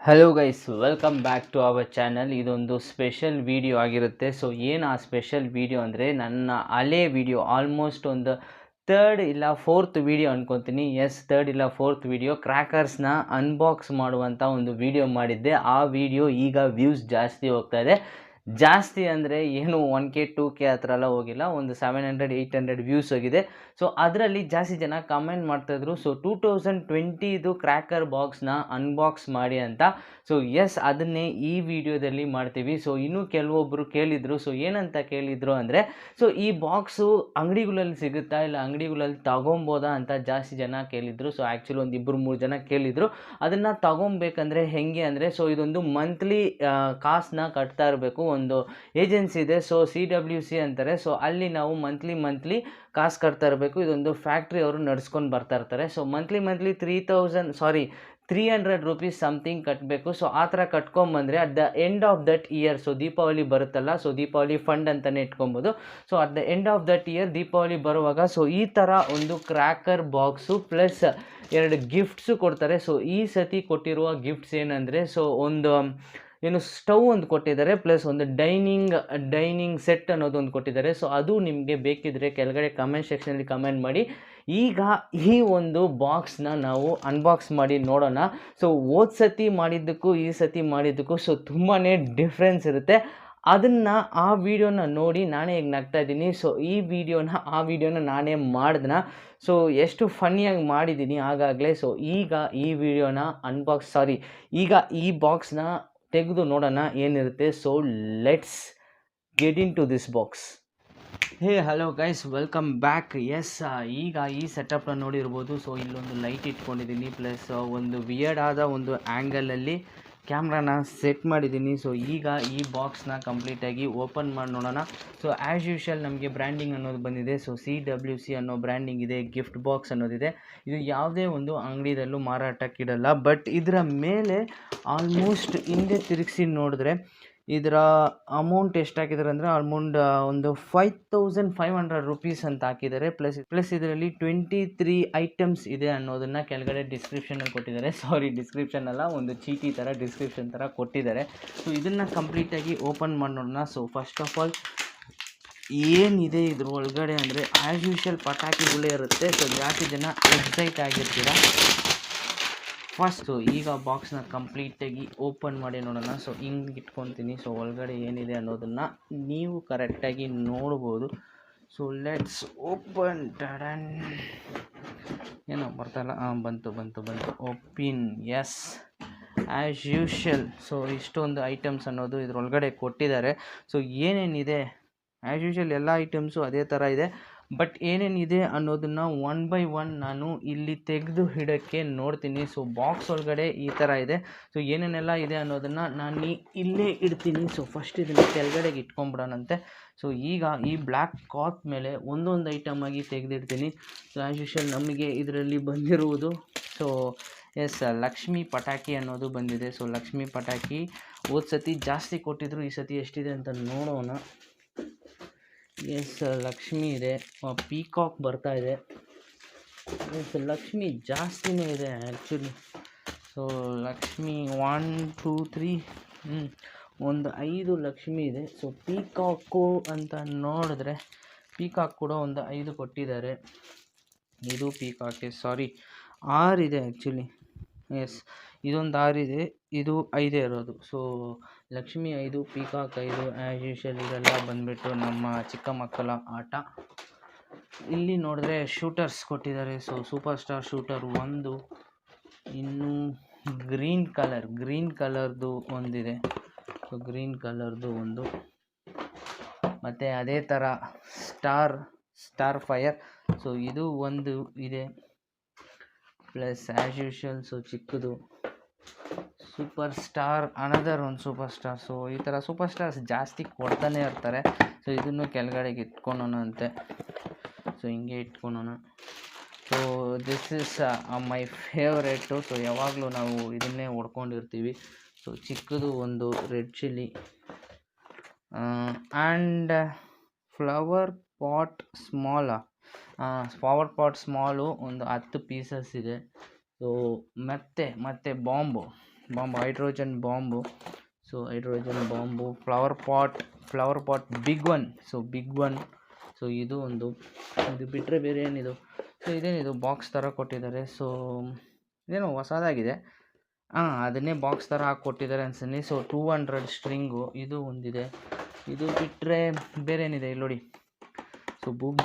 Hello guys, welcome back to our channel. ಇದೊಂದು special video ಆಗಿರುತ್ತೆ. So ಏನು ಆ ಸ್ಪೆಷಲ್ ವಿಡಿಯೋ ಅಂದರೆ ನನ್ನ ಹಳೆ ವಿಡಿಯೋ, ಆಲ್ಮೋಸ್ಟ್ ಒಂದು ಥರ್ಡ್ ಇಲ್ಲ ಫೋರ್ತ್ ವಿಡಿಯೋ ಅನ್ಕೊತೀನಿ. ಥರ್ಡ್ ಇಲ್ಲ ಫೋರ್ತ್ ವಿಡಿಯೋ ಕ್ರ್ಯಾಕರ್ಸ್ನ ಅನ್ಬಾಕ್ಸ್ ಮಾಡುವಂಥ ಒಂದು ವಿಡಿಯೋ ಮಾಡಿದ್ದೆ. ಆ ವಿಡಿಯೋ ಈಗ ವ್ಯೂಸ್ ಜಾಸ್ತಿ ಹೋಗ್ತಾ ಇದೆ. ಜಾಸ್ತಿ ಅಂದರೆ ಏನು 1K 2K ಆ ಥರ ಎಲ್ಲ ಹೋಗಿಲ್ಲ, ಒಂದು 700-800 ವ್ಯೂಸ್ ಹೋಗಿದೆ. ಸೊ ಅದರಲ್ಲಿ ಜಾಸ್ತಿ ಜನ ಕಮೆಂಟ್ ಮಾಡ್ತಾಯಿದ್ರು, ಸೊ 2020 ಕ್ರ್ಯಾಕರ್ ಬಾಕ್ಸ್ನ ಅನ್ಬಾಕ್ಸ್ ಮಾಡಿ ಅಂತ. ಸೊ ಅದನ್ನೇ ಈ ವಿಡಿಯೋದಲ್ಲಿ ಮಾಡ್ತೀವಿ. ಸೊ ಇನ್ನೂ ಕೆಲವೊಬ್ಬರು ಕೇಳಿದರು. ಸೊ ಏನಂತ ಕೇಳಿದರು ಅಂದರೆ, ಸೊ ಈ ಬಾಕ್ಸು ಅಂಗಡಿಗಳಲ್ಲಿ ಸಿಗುತ್ತಾ, ಇಲ್ಲ ಅಂಗಡಿಗಳಲ್ಲಿ ತಗೊಬೋದಾ ಅಂತ ಜಾಸ್ತಿ ಜನ ಕೇಳಿದರು. ಸೊ ಆ್ಯಕ್ಚುಲಿ ಒಂದು 2-3 ಜನ ಕೇಳಿದರು. ಅದನ್ನು ತಗೊಬೇಕಂದ್ರೆ ಹೆಂಗೆ ಅಂದರೆ, ಸೊ ಇದೊಂದು ಮಂತ್ಲಿ ಕಾಸನ್ನ ಕಟ್ತಾ ಇರಬೇಕು. ಒಂದು ಏಜೆನ್ಸಿ ಇದೆ, ಸೊ CWC ಅಂತಾರೆ. ಸೊ ಅಲ್ಲಿ ನಾವು ಮಂತ್ಲಿ ಕಾಸು ಕಟ್ತಾ ಇರಬೇಕು. ಇದೊಂದು ಫ್ಯಾಕ್ಟ್ರಿ ಅವರು ನಡ್ಸ್ಕೊಂಡು ಬರ್ತಾ ಇರ್ತಾರೆ. ಸೊ ಮಂತ್ಲಿ 300 ರೂಪೀಸ್ ಸಮಥಿಂಗ್ ಕಟ್ಟಬೇಕು. ಸೊ ಆ ಥರ ಕಟ್ಕೊಂಬಂದರೆ at the end of that year, so Deepavali ಬರುತ್ತಲ್ಲ, ಸೊ ದೀಪಾವಳಿ ಫಂಡ್ ಅಂತಲೇ ಇಟ್ಕೊಬೋದು. So at the end of that year Deepavali ಬರುವಾಗ ಸೊ ಈ ಥರ ಒಂದು ಕ್ರ್ಯಾಕರ್ ಬಾಕ್ಸು ಪ್ಲಸ್ 2 ಗಿಫ್ಟ್ಸು ಕೊಡ್ತಾರೆ. ಸೊ ಈ ಸತಿ ಕೊಟ್ಟಿರುವ ಗಿಫ್ಟ್ಸ್ ಏನಂದರೆ, ಸೊ ಒಂದು ಸ್ಟವ್ ಒಂದು ಕೊಟ್ಟಿದ್ದಾರೆ, ಪ್ಲಸ್ ಒಂದು ಡೈನಿಂಗ್ ಸೆಟ್ ಅನ್ನೋದು ಒಂದು ಕೊಟ್ಟಿದ್ದಾರೆ. ಸೊ ಅದು ನಿಮಗೆ ಬೇಕಿದ್ರೆ ಕೆಳಗಡೆ ಕಮೆಂಟ್ ಸೆಕ್ಷನಲ್ಲಿ ಕಮೆಂಟ್ ಮಾಡಿ. ಈಗ ಈ ಒಂದು ಬಾಕ್ಸ್ನ ನಾವು ಅನ್ಬಾಕ್ಸ್ ಮಾಡಿ ನೋಡೋಣ. ಸೊ ಹೋದ ಸತಿ ಮಾಡಿದ್ದಕ್ಕೂ ಈ ಸತಿ ಮಾಡಿದ್ದಕ್ಕೂ ಸೊ ತುಂಬಾ ಡಿಫ್ರೆನ್ಸ್ ಇರುತ್ತೆ. ಆ ವಿಡಿಯೋನ ನೋಡಿ ನಾನೇ ಈಗ ನಗ್ತಾ ಇದ್ದೀನಿ. ಸೊ ಆ ವಿಡಿಯೋನ ನಾನೇ ಮಾಡಿದ್ನ. ಸೊ ಎಷ್ಟು ಫನ್ನಿಯಾಗಿ ಮಾಡಿದ್ದೀನಿ ಆಗಾಗಲೇ. ಸೊ ಈಗ ಈ ಬಾಕ್ಸ್ನ ತೆಗೆದು ನೋಡೋಣ ಏನಿರುತ್ತೆ. So let's get into this box. Hello guys, welcome back. ಈಗ ಈ ಸೆಟಪ್ನ ನೋಡಿರ್ಬೋದು. ಸೊ ಇಲ್ಲೊಂದು ಲೈಟ್ ಇಟ್ಕೊಂಡಿದ್ದೀನಿ, ಪ್ಲಸ್ ಒಂದು ವಿಯರ್ಡ್ ಆದ ಒಂದು ಆ್ಯಂಗಲಲ್ಲಿ ಕ್ಯಾಮ್ರಾನ ಸೆಟ್ ಮಾಡಿದ್ದೀನಿ. ಸೊ ಈಗ ಈ ಬಾಕ್ಸ್ನ ಕಂಪ್ಲೀಟಾಗಿ ಓಪನ್ ಮಾಡಿ ನೋಡೋಣ. ಸೊ ಆ್ಯಸ್ ಯೂಶುವಲ್ ನಮಗೆ ಬ್ರ್ಯಾಂಡಿಂಗ್ ಅನ್ನೋದು ಬಂದಿದೆ. ಸೊ CWC ಅನ್ನೋ ಬ್ರ್ಯಾಂಡಿಂಗ್ ಇದೆ, ಗಿಫ್ಟ್ ಬಾಕ್ಸ್ ಅನ್ನೋದಿದೆ. ಇದು ಯಾವುದೇ ಒಂದು ಅಂಗಡಿಯಲ್ಲೂ ಮಾರಾಟಕ್ಕಿಡಲ್ಲ. ಬಟ್ ಇದರ ಮೇಲೆ ಆಲ್ಮೋಸ್ಟ್ ಹಿಂದೆ ತಿರುಗಿಸಿ ನೋಡಿದ್ರೆ ಇದರ ಅಮೌಂಟ್ ಎಷ್ಟು ಹಾಕಿದ್ದಾರೆ ಅಂದರೆ ಒಂದು 5500 ರೂಪೀಸ್ ಅಂತ ಹಾಕಿದ್ದಾರೆ. ಪ್ಲಸ್ ಇದರಲ್ಲಿ 23 ಐಟಮ್ಸ್ ಇದೆ ಅನ್ನೋದನ್ನು ಕೆಳಗಡೆ ಡಿಸ್ಕ್ರಿಪ್ಷನಲ್ಲಿ ಕೊಟ್ಟಿದ್ದಾರೆ. ಡಿಸ್ಕ್ರಿಪ್ಷನ್ ಅಲ್ಲ, ಒಂದು ಚೀಟಿ ಥರ ಡಿಸ್ಕ್ರಿಪ್ಷನ್ ಥರ ಕೊಟ್ಟಿದ್ದಾರೆ. ಸೊ ಇದನ್ನು ಕಂಪ್ಲೀಟಾಗಿ ಓಪನ್ ಮಾಡಿ ನೋಡೋಣ. ಸೊ ಫಸ್ಟ್ ಆಫ್ ಆಲ್ ಏನಿದೆ ಇದ್ರ ಒಳಗಡೆ ಅಂದರೆ, ಆ್ಯಸ್ ಯೂಶುವಲ್ ಪಟಾಕಿಗಳೇ ಇರುತ್ತೆ. ಸೊ ಜಾಸ್ತಿ ಜನ ಎಕ್ಸೈಟ್ ಆಗಿರ್ತೀರ. ಫಸ್ಟು ಈಗ ಬಾಕ್ಸ್ನ ಕಂಪ್ಲೀಟಾಗಿ ಓಪನ್ ಮಾಡಿ ನೋಡೋಣ. ಸೊ ಹಿಂಗೆ ಇಟ್ಕೊತೀನಿ. ಸೊ ಒಳಗಡೆ ಏನಿದೆ ಅನ್ನೋದನ್ನು ನೀವು ಕರೆಕ್ಟಾಗಿ ನೋಡ್ಬೋದು. So let's open. ಏನೋ ಬರ್ತಾಯಿಲ್ಲ, ಬಂತು ಓಪಿನ್. ಆ್ಯಸ್ ಯೂಶುವಲ್ ಸೊ ಇಷ್ಟೊಂದು ಐಟಮ್ಸ್ ಅನ್ನೋದು ಇದ್ರೊಳಗಡೆ ಕೊಟ್ಟಿದ್ದಾರೆ. ಸೊ ಏನೇನಿದೆ, ಆ್ಯಸ್ ಯೂಶುವಲ್ ಎಲ್ಲ ಐಟಮ್ಸು ಅದೇ ಥರ ಇದೆ. ಬಟ್ ಏನೇನಿದೆ ಅನ್ನೋದನ್ನು 1 by 1 ನಾನು ಇಲ್ಲಿ ತೆಗೆದು ಇಡೋಕ್ಕೆ ನೋಡ್ತೀನಿ. ಸೊ ಬಾಕ್ಸ್ ಒಳಗಡೆ ಈ ಥರ ಇದೆ. ಸೊ ಏನೇನೆಲ್ಲ ಇದೆ ಅನ್ನೋದನ್ನು ನಾನು ಇಲ್ಲೇ ಇಡ್ತೀನಿ. ಸೊ ಫಸ್ಟ್ ಇದನ್ನು ಕೆಳಗಡೆಗೆ ಇಟ್ಕೊಂಬಿಡೋಣಂತೆ. ಸೊ ಈಗ ಈ ಬ್ಲ್ಯಾಕ್ ಕ್ಲಾತ್ ಮೇಲೆ ಒಂದೊಂದು ಐಟಮ್ ಆಗಿ ತೆಗೆದಿಡ್ತೀನಿ. ಸೊ ಆ್ಯಸ್ ಯೂಶುವಲ್ ನಮಗೆ ಇದರಲ್ಲಿ ಬಂದಿರುವುದು ಲಕ್ಷ್ಮೀ ಪಟಾಕಿ ಅನ್ನೋದು ಬಂದಿದೆ. ಸೊ ಲಕ್ಷ್ಮೀ ಪಟಾಕಿ ಹೋದ ಸತಿ ಜಾಸ್ತಿ ಕೊಟ್ಟಿದ್ರು, ಈ ಸತಿ ಎಷ್ಟಿದೆ ಅಂತ ನೋಡೋಣ. ಲಕ್ಷ್ಮಿ ಇದೆ, ಪೀಕಾಕ್ ಬರ್ತಾ ಇದೆ. ಲಕ್ಷ್ಮಿ ಜಾಸ್ತಿನೇ ಇದೆ ಆ್ಯಕ್ಚುಲಿ. ಸೊ ಲಕ್ಷ್ಮಿ 1 2 3 ಒಂದು 5 ಲಕ್ಷ್ಮಿ ಇದೆ. ಸೊ ಪೀಕಾಕು ಅಂತ ನೋಡಿದ್ರೆ ಪೀಕಾಕ್ ಕೂಡ ಒಂದು 5 ಕೊಟ್ಟಿದ್ದಾರೆ. ಇದು ಪೀಕಾಕೆ 6 ಇದೆ ಆ್ಯಕ್ಚುಲಿ. ಇದೊಂದು 6 ಇದೆ, ಇದು 5 ಇರೋದು. So Lakshmi 5, peacock 5. As usual ಇದೆಲ್ಲ ಬಂದುಬಿಟ್ಟು ನಮ್ಮ ಚಿಕ್ಕ ಮಕ್ಕಳ ಆಟ. ಇಲ್ಲಿ ನೋಡಿದ್ರೆ ಶೂಟರ್ಸ್ ಕೊಟ್ಟಿದ್ದಾರೆ. ಸೊ ಸೂಪರ್ ಸ್ಟಾರ್ ಶೂಟರ್ 1, ಇನ್ನು ಗ್ರೀನ್ ಕಲರ್ದು ಒಂದಿದೆ. ಸೊ ಗ್ರೀನ್ ಕಲರ್ದು ಒಂದು, ಮತ್ತು ಅದೇ ಥರ ಸ್ಟಾರ್ ಫೈರ್. ಸೊ ಇದು ಒಂದು ಇದೆ. ಪ್ಲಸ್ ಆ್ಯಸ್ ಯೂಶುವಲ್ ಸೊ ಚಿಕ್ಕದು ಸೂಪರ್ ಸ್ಟಾರ್, ಅನದರ್ ಒಂದು ಸೂಪರ್ ಸ್ಟಾರ್. ಸೊ ಈ ಥರ ಸೂಪರ್ ಸ್ಟಾರ್ಸ್ ಜಾಸ್ತಿ ಕೊಡ್ತಾನೆ ಇರ್ತಾರೆ. ಸೊ ಇದನ್ನು ಕೆಳಗಡೆಗೆ ಇಟ್ಕೊಳೋಣ ಅಂತೆ. ಸೊ ಹಿಂಗೆ ಇಟ್ಕೊಳೋಣ. So this is my favourite. So ಯಾವಾಗಲೂ ನಾವು ಇದನ್ನೇ ಹೊಡ್ಕೊಂಡಿರ್ತೀವಿ. ಸೊ ಚಿಕ್ಕದು ಒಂದು red chilli and flower pot small ಒಂದು 10 ಪೀಸಸ್ ಇದೆ. ಸೊ ಮತ್ತೆ bomb bomb, hydrogen bomb. So hydrogen bomb, flower pot big one. So big one. So ಇದು ಒಂದು, ಇದು ಬಿಟ್ಟರೆ ಬೇರೆ ಏನಿದು. ಸೊ ಇದೇನಿದು ಬಾಕ್ಸ್ ಥರ ಕೊಟ್ಟಿದ್ದಾರೆ. ಸೊ ಇದೇನೋ ಹೊಸದಾಗಿದೆ. ಅದನ್ನೇ ಬಾಕ್ಸ್ ಥರ ಹಾಕ್ಕೊಟ್ಟಿದ್ದಾರೆ ಅನ್ಸನಿ. ಸೊ 200 ಸ್ಟ್ರಿಂಗು ಇದು ಒಂದಿದೆ. ಇದು ಬಿಟ್ಟರೆ ಬೇರೆ ಏನಿದೆ ಇಲ್ಲಿ ನೋಡಿ. ಸೊ ಬೂಮ್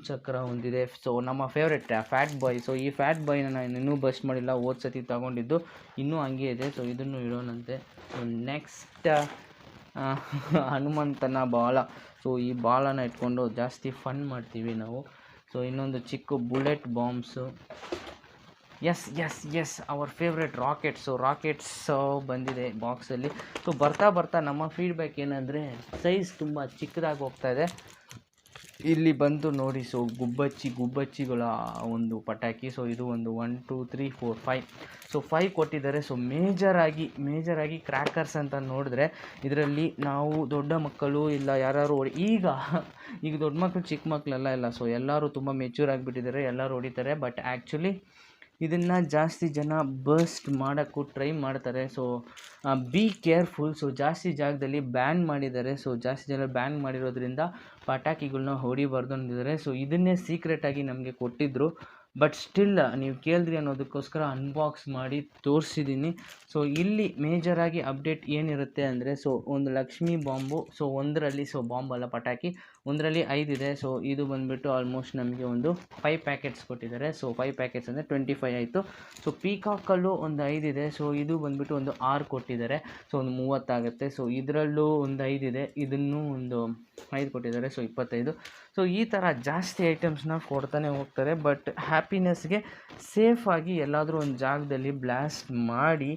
ಚಕ್ರ ಒಂದಿದೆ. ಸೊ ನಮ್ಮ ಫೇವ್ರೆಟ್ ಫ್ಯಾಟ್ ಬಾಯ್. ಸೊ ಈ ಫ್ಯಾಟ್ ಬಾಯ್ನ ನಾನು ಇನ್ನೂ ಬಸ್ಟ್ ಮಾಡಿಲ್ಲ, ಹೋದ ಸತಿ ತೊಗೊಂಡಿದ್ದು ಇನ್ನೂ ಹಂಗೆ ಇದೆ. ಸೊ ಇದನ್ನು ಇಡೋಣಂತೆ. ಸೊ ನೆಕ್ಸ್ಟ್ ಹನುಮಂತನ ಬಾಲ. ಸೊ ಈ ಬಾಲನ ಇಟ್ಕೊಂಡು ಜಾಸ್ತಿ ಫನ್ ಮಾಡ್ತೀವಿ ನಾವು. ಸೊ ಇನ್ನೊಂದು ಚಿಕ್ಕ bullet bombs. Yes our favourite rockets. So rockets ಬಂದಿದೆ ಬಾಕ್ಸಲ್ಲಿ. ಸೊ ಬರ್ತಾ ನಮ್ಮ ಫೀಡ್ಬ್ಯಾಕ್ ಏನಂದರೆ ಸೈಜ್ ತುಂಬ ಚಿಕ್ಕದಾಗಿ ಹೋಗ್ತಾ ಇದೆ. ಇಲ್ಲಿ ಬಂದು ನೋಡಿ. ಸೊ ಗುಬ್ಬಚ್ಚಿಗಳ ಒಂದು ಪಟಾಕಿ. ಸೊ ಇದು ಒಂದು 1 2 3 4 5. ಸೊ 5 ಕೊಟ್ಟಿದ್ದಾರೆ. ಸೊ ಮೇಜರಾಗಿ ಕ್ರ್ಯಾಕರ್ಸ್ ಅಂತ ನೋಡಿದ್ರೆ ಇದರಲ್ಲಿ ನಾವು ದೊಡ್ಡ ಮಕ್ಕಳು ಇಲ್ಲ ಯಾರು ಈಗ ದೊಡ್ಡ ಮಕ್ಕಳು ಚಿಕ್ಕ ಮಕ್ಕಳೆಲ್ಲ ಇಲ್ಲ. ಸೊ ಎಲ್ಲರೂ ತುಂಬ ಮೆಚ್ಯೂರ್ ಆಗಿಬಿಟ್ಟಿದ್ದಾರೆ, ಎಲ್ಲರೂ ಹೊಡಿತಾರೆ. ಬಟ್ ಆ್ಯಕ್ಚುಲಿ ಇದನ್ನು ಜಾಸ್ತಿ ಜನ ಬರ್ಸ್ಟ್ ಮಾಡೋಕ್ಕೂ ಟ್ರೈ ಮಾಡ್ತಾರೆ. So be careful. ಸೊ ಜಾಸ್ತಿ ಜಾಗದಲ್ಲಿ ಬ್ಯಾನ್ ಮಾಡಿದ್ದಾರೆ. ಸೊ ಜಾಸ್ತಿ ಜನ ಬ್ಯಾನ್ ಮಾಡಿರೋದ್ರಿಂದ ಪಟಾಕಿಗಳನ್ನ ಹೊಡಿಬಾರ್ದು ಅಂದಿದ್ದಾರೆ. ಸೊ ಇದನ್ನೇ ಸೀಕ್ರೆಟಾಗಿ ನಮಗೆ ಕೊಟ್ಟಿದ್ದರು. ಬಟ್ ಸ್ಟಿಲ್ ನೀವು ಕೇಳಿದ್ರಿ ಅನ್ನೋದಕ್ಕೋಸ್ಕರ ಅನ್ಬಾಕ್ಸ್ ಮಾಡಿ ತೋರಿಸಿದ್ದೀನಿ. ಸೊ ಇಲ್ಲಿ ಮೇಜರಾಗಿ ಅಪ್ಡೇಟ್ ಏನಿರುತ್ತೆ ಅಂದರೆ, ಸೊ ಒಂದು ಲಕ್ಷ್ಮಿ ಬಾಂಬು. ಸೊ ಒಂದರಲ್ಲಿ, ಸೊ ಬಾಂಬಲ್ಲ ಪಟಾಕಿ, ಒಂದರಲ್ಲಿ 5 ಇದೆ. ಸೊ ಇದು ಬಂದುಬಿಟ್ಟು ಆಲ್ಮೋಸ್ಟ್ ನಮಗೆ ಒಂದು 5 ಪ್ಯಾಕೆಟ್ಸ್ ಕೊಟ್ಟಿದ್ದಾರೆ. ಸೊ 5 ಪ್ಯಾಕೆಟ್ಸ್ ಅಂದರೆ 25 ಆಯಿತು. ಸೊ ಪೀಕಾಕಲ್ಲೂ ಒಂದು 5 ಇದೆ. ಸೊ ಇದು ಬಂದುಬಿಟ್ಟು ಒಂದು 6 ಕೊಟ್ಟಿದ್ದಾರೆ. ಸೊ ಒಂದು 30 ಆಗುತ್ತೆ. ಸೊ ಇದರಲ್ಲೂ ಒಂದು 5 ಇದೆ, ಇದನ್ನು ಒಂದು 5 ಕೊಟ್ಟಿದ್ದಾರೆ. ಸೊ 25. ಸೊ ಈ ಥರ ಜಾಸ್ತಿ ಐಟಮ್ಸ್ನ ಕೊಡ್ತಾನೆ ಹೋಗ್ತಾರೆ. ಬಟ್ ಹ್ಯಾಪಿನೆಸ್ಗೆ ಸೇಫಾಗಿ ಎಲ್ಲಾದರೂ ಒಂದು ಜಾಗದಲ್ಲಿ ಬ್ಲಾಸ್ಟ್ ಮಾಡಿ.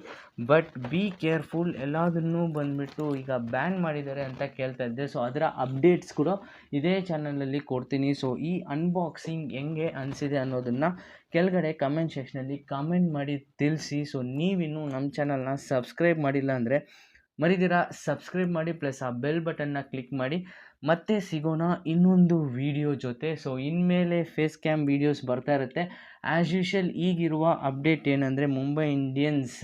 But be careful. ಎಲ್ಲದನ್ನೂ ಬಂದುಬಿಟ್ಟು ಈಗ ಬ್ಯಾನ್ ಮಾಡಿದ್ದಾರೆ ಅಂತ ಕೇಳ್ತಾ ಇದ್ದೆ. ಸೊ ಅದರ ಅಪ್ಡೇಟ್ಸ್ ಕೂಡ ಇದೇ ಚಾನಲಲ್ಲಿ ಕೊಡ್ತೀನಿ. ಸೊ ಈ ಅನ್ಬಾಕ್ಸಿಂಗ್ ಹೆಂಗೆ ಅನಿಸಿದೆ ಅನ್ನೋದನ್ನು ಕೆಳಗಡೆ ಕಮೆಂಟ್ ಸೆಕ್ಷನಲ್ಲಿ ಕಮೆಂಟ್ ಮಾಡಿ ತಿಳಿಸಿ. ಸೊ ನೀವಿನ್ನೂ ನಮ್ಮ ಚಾನಲ್ನ ಸಬ್ಸ್ಕ್ರೈಬ್ ಮಾಡಿಲ್ಲ ಅಂದರೆ ಮರಿದಿರಾ ಸಬ್ಸ್ಕ್ರೈಬ್ ಮಾಡಿ, ಪ್ಲಸ್ ಆ ಬೆಲ್ ಬಟನ್ನ ಕ್ಲಿಕ್ ಮಾಡಿ. ಮತ್ತೆ ಸಿಗೋಣ ಇನ್ನೊಂದು ವಿಡಿಯೋ ಜೊತೆ. ಸೊ ಇನ್ಮೇಲೆ ಫೇಸ್ ಕ್ಯಾಮ್ ವೀಡಿಯೋಸ್ ಬರ್ತಾ ಇರುತ್ತೆ ಆ್ಯಸ್ ಯೂಶುವಲ್. ಈಗಿರುವ ಅಪ್ಡೇಟ್ ಏನಂದರೆ ಮುಂಬೈ ಇಂಡಿಯನ್ಸ್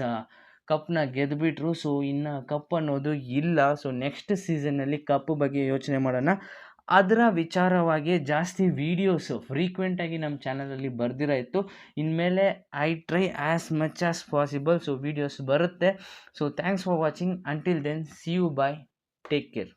ಕಪ್ನ ಗೆದ್ದುಬಿಟ್ರು. ಸೊ ಇನ್ನು ಕಪ್ ಅನ್ನೋದು ಇಲ್ಲ. ಸೊ ನೆಕ್ಸ್ಟ್ ಸೀಸನ್ನಲ್ಲಿ ಕಪ್ ಬಗ್ಗೆ ಯೋಚನೆ ಮಾಡೋಣ. ಅದರ ವಿಚಾರವಾಗಿ ಜಾಸ್ತಿ ವೀಡಿಯೋಸು ಫ್ರೀಕ್ವೆಂಟಾಗಿ ನಮ್ಮ ಚಾನಲಲ್ಲಿ ಬರ್ದಿರ ಇತ್ತು. ಇನ್ಮೇಲೆ I try as much as possible. So videos ಬರುತ್ತೆ. So thanks for watching. Until then see you, bye, take care.